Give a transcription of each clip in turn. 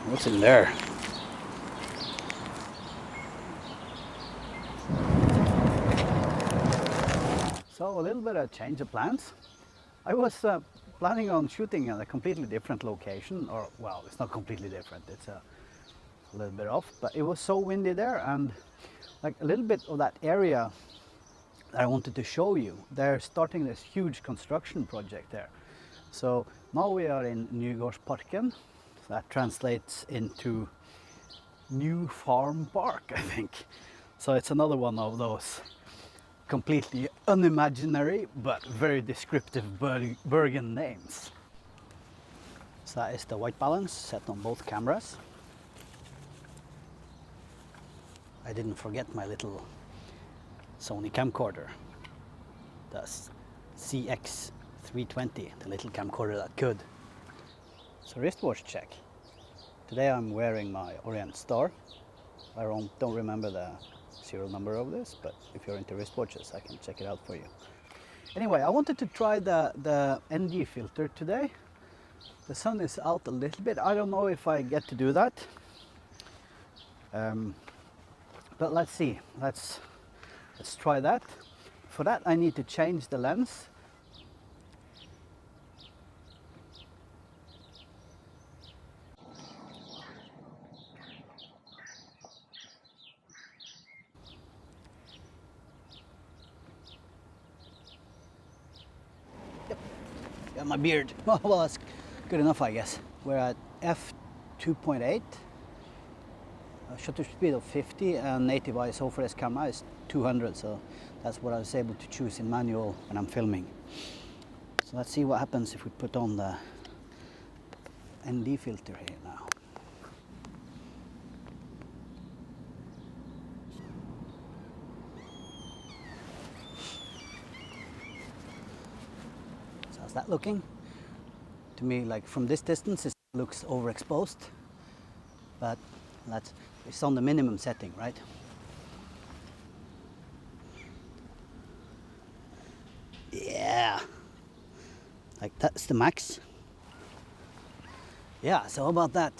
What's in there? So a little bit of change of plans. I was planning on shooting at a completely different location, or well, it's not completely different, it's a little bit off, but it was so windy there, and like a little bit of that area that I wanted to show you, they're starting this huge construction project there. So now we are in Nygårdsparken. That translates into New Farm Park, I think. So it's another one of those completely unimaginary but very descriptive Bergen names. So that is the white balance set on both cameras. I didn't forget my little Sony camcorder, the CX320, the little camcorder that could. So wristwatch check. Today I'm wearing my Orient Star. I don't remember the serial number of this, but if you're into wristwatches, I can check it out for you. Anyway, I wanted to try the ND filter today. The sun is out a little bit. I don't know if I get to do that. But let's see. Let's try that. For that, I need to change the lens. Got my beard. Well, that's good enough, I guess. We're at f2.8, shutter speed of 50, and native ISO for this camera is 200, so that's what I was able to choose in manual when I'm filming. So let's see what happens if we put on the ND filter here now. How's that looking? To me, like from this distance, it looks overexposed, but it's on the minimum setting, right? Yeah, like that's the max. Yeah, so how about that?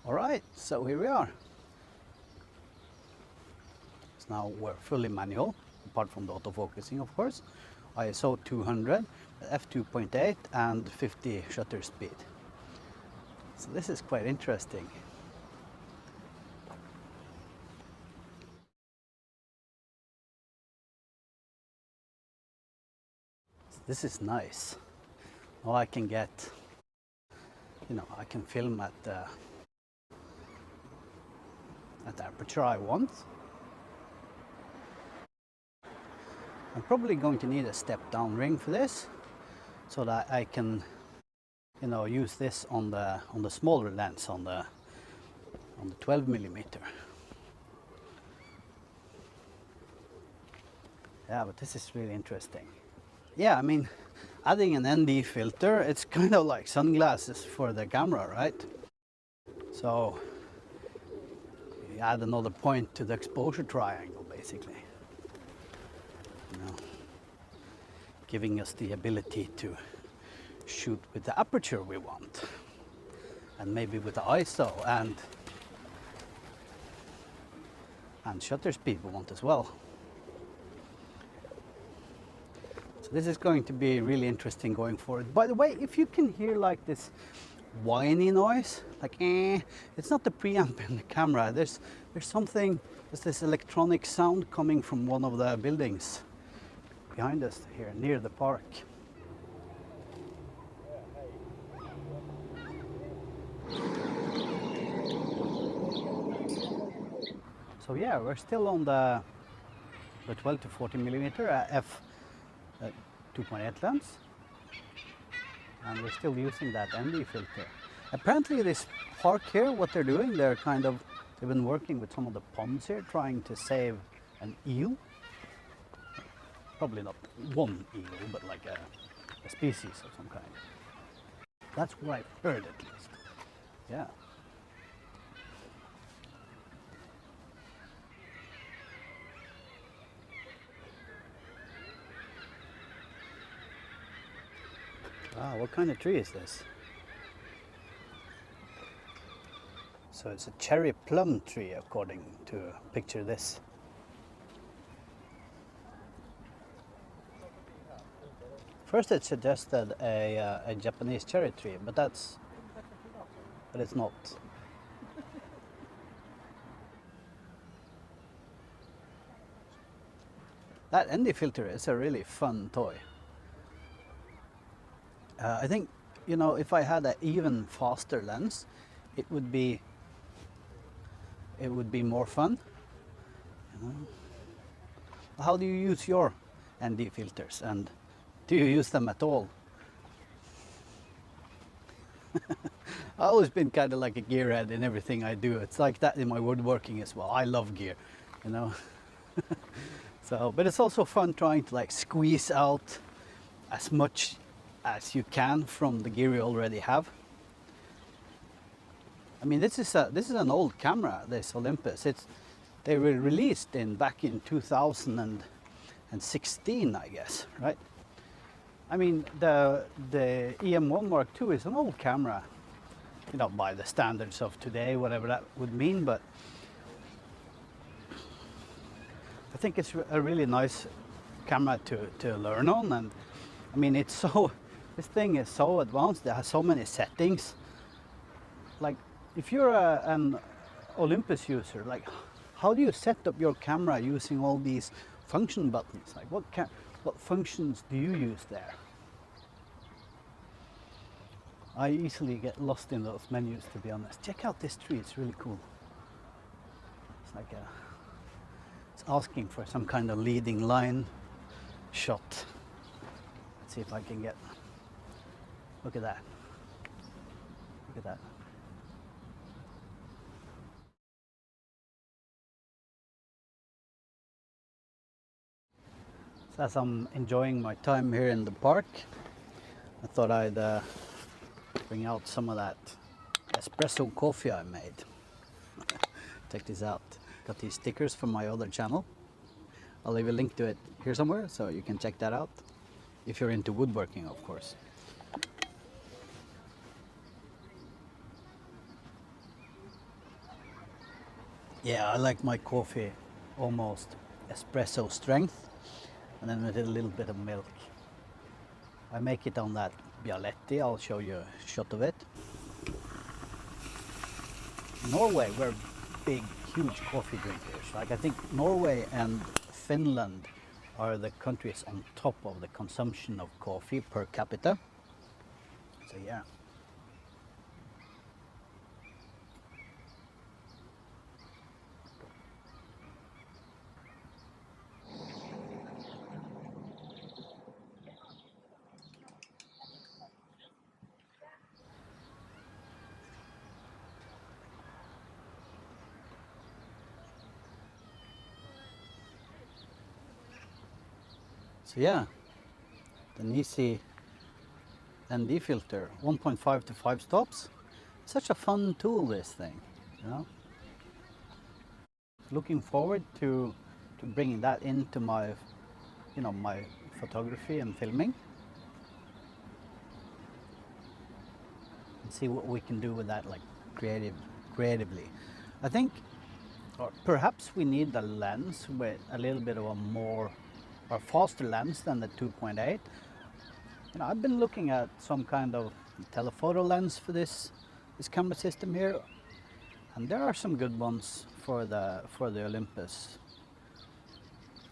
All right, so here we are. So now we're fully manual, apart from the autofocusing, of course. ISO 200, f2.8 and 50 shutter speed. So this is quite interesting. This is nice. Now I can get, I can film at the aperture I want. I'm probably going to need a step down ring for this, so that I can, use this on the smaller lens, on the 12mm. Yeah, but this is really interesting. Yeah, I mean, adding an ND filter, it's kind of like sunglasses for the camera, right? So you add another point to the exposure triangle, basically. Giving us the ability to shoot with the aperture we want, and maybe with the ISO and shutter speed we want as well. So this is going to be really interesting going forward. By the way, if you can hear like this whiny noise, like it's not the preamp in the camera. There's this electronic sound coming from one of the buildings behind us here near the park. So yeah, we're still on the 12 to 40mm f 2.8 lens, and we're still using that ND filter. Apparently this park here, what they're doing, they've been working with some of the ponds here, trying to save an eel. Probably not one eel, but like a species of some kind. That's what I've heard at least. Yeah. Wow, what kind of tree is this? So it's a cherry plum tree, according to picture this. First it suggested a Japanese cherry tree, but it's not. That ND filter is a really fun toy. I think, you know, if I had an even faster lens, it would be more fun. You know? How do you use your ND filters, and do you use them at all? I've always been kind of like a gearhead in everything I do. It's like that in my woodworking as well. I love gear, you know. So, but it's also fun trying to like squeeze out as much as you can from the gear you already have. I mean, this is an old camera, this Olympus. They were released back in 2016, I guess, right? I mean, the EM1 Mark II is an old camera, you know, by the standards of today, whatever that would mean, but I think it's a really nice camera to learn on. And I mean, this thing is so advanced, it has so many settings. Like, if you're an Olympus user, like, how do you set up your camera using all these function buttons? Like, what functions do you use there? I easily get lost in those menus, to be honest. Check out this tree, it's really cool. It's like it's asking for some kind of leading line shot. Let's see if I can get, look at that. Look at that. So as I'm enjoying my time here in the park, I thought I'd bring out some of that espresso coffee I made. Check this out. Got these stickers from my other channel. I'll leave a link to it here somewhere so you can check that out. If you're into woodworking, of course. Yeah, I like my coffee almost espresso strength, and then with a little bit of milk. I make it on that Bialetti. I'll show you a shot of it. Norway, we're big, huge coffee drinkers. Like, I think Norway and Finland are the countries on top of the consumption of coffee per capita. So yeah. So yeah, the Nisi ND filter, 1.5 to 5 stops. Such a fun tool, this thing, you know. Looking forward to bringing that into my, you know, my photography and filming. And see what we can do with that, like creatively. I think, or perhaps we need a lens with a little bit of a more or faster lens than the 2.8. You know, I've been looking at some kind of telephoto lens for this camera system here, and there are some good ones for the Olympus.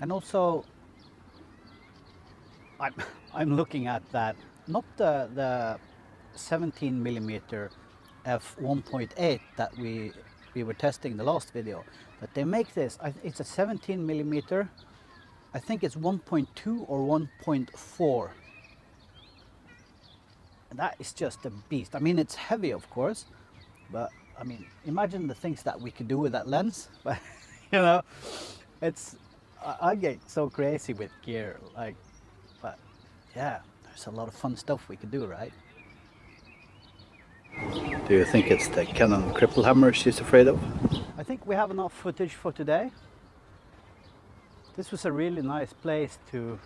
And also, I'm looking at that, not the 17mm f1.8 that we were testing the last video, but they make this. It's a 17mm. I think it's 1.2 or 1.4. that is just a beast. I mean, it's heavy, of course, but I mean, imagine the things that we could do with that lens. But you know, it's I get so crazy with gear, like, but yeah, there's a lot of fun stuff we could do, right? Do you think it's the Canon cripple hammer she's afraid of? I think we have enough footage for today. This was a really nice place to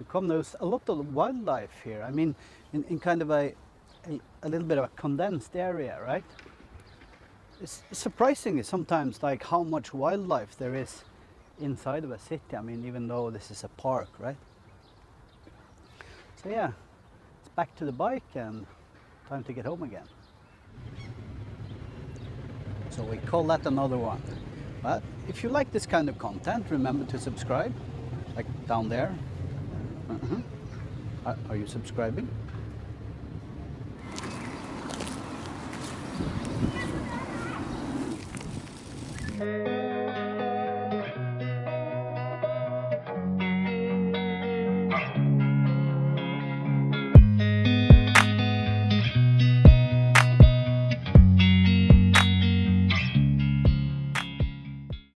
come. There's a lot of wildlife here. I mean, in kind of a little bit of a condensed area, right? It's surprising sometimes, like how much wildlife there is inside of a city. I mean, even though this is a park, right? So yeah, it's back to the bike and time to get home again. So we call that another one. But if you like this kind of content, remember to subscribe, like down there. Are you subscribing?